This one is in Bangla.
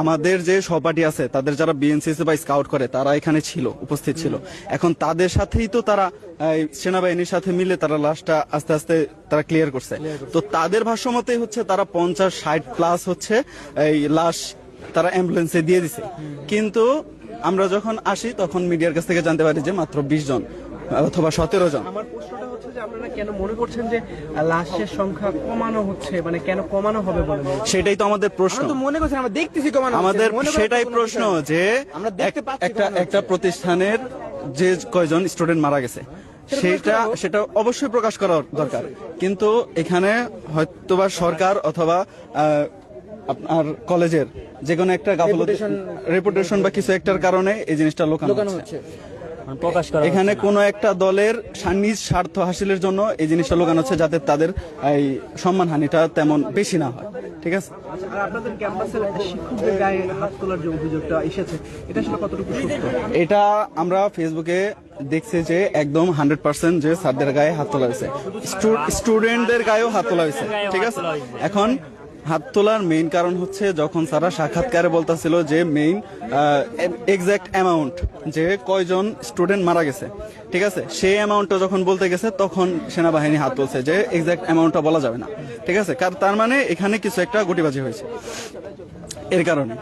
আমাদের যে সহপাঠী আছে তাদের যারা বিএনসিসি বা স্কাউট করে তারা এখানে ছিল, উপস্থিত ছিল। এখন তাদের সাথেই তো তারা সেনাবাহিনীর সাথে মিলে তারা লাশটা আস্তে আস্তে তারা ক্লিয়ার করছে। তো তাদের ভাষ্য মতেই হচ্ছে তারা 50-60 প্লাস হচ্ছে এই লাশ তারা অ্যাম্বুলেন্সে দিয়ে দিছে। কিন্তু আমরা যখন আসি তখন মিডিয়ার কাছ থেকে জানতে পারি যে মাত্র 20 জন অথবা 17 জন। আমার প্রশ্নটা হচ্ছে যে আপনারা কেন মনে করছেন যে লাশের সংখ্যা কমানো হচ্ছে, মানে কেন কমানো হবে বলে? সেটাই তো আমাদের প্রশ্ন। আমরা তো মনে করছি, আমরা দেখতেছি কমানো হচ্ছে। আমাদের মনে করার সেটাই কোনো প্রশ্ন বিষয় না। যে আমরা দেখতে পাচ্ছি একটা কমানো একটা হচ্ছে। প্রতিষ্ঠানের যে কয়জন স্টুডেন্ট মারা গেছে সেটা অবশ্যই প্রকাশ করা দরকার। কিন্তু এখানে হয়তোবা সরকার অথবা আপনার কলেজের যে কোনো একটা গাফলতি, রেপুটেশন বা কিছু একটার কারণে এই জিনিসটা লোকানো হচ্ছে। প্রকাশ করা এখানে কোনো একটা দলের নিজ স্বার্থ হাসিলের জন্য এই জিনিসটা লোকানো হচ্ছে, যাতে তাদের এই সম্মানহানিটা তেমন বেশি না হয়। ঠিক আছে। আর আপনাদের ক্যাম্পাসের শিক্ষকদের গায়ে হাত তোলার যে অভিযোগটা এসেছে, এটা আসলে কতটুকু সত্য? এটা আমরা ফেসবুকে দেখছি যে একদম 100% যে স্যারদের গায়ে হাত তোলা হয়েছে, স্টুডেন্টদের গায়েও হাত তোলা হয়েছে। ঠিক আছে। এখন হাত তোলার মেইন কারণ হচ্ছে যখন স্যারা সাক্ষাৎকারে বলতেছিল যে মেইন এক্সাক্ট অ্যামাউন্ট যে কয়জন স্টুডেন্ট মারা গেছে, ঠিক আছে, সেই অ্যামাউন্টটা যখন বলতে গেছে তখন সেনাবাহিনী হাত তুলছে যে এক্সাক্ট অ্যামাউন্টটা বলা যাবে না। ঠিক আছে। তার মানে এখানে কিছু একটা গুটিবাজি হয়েছে এর কারণে।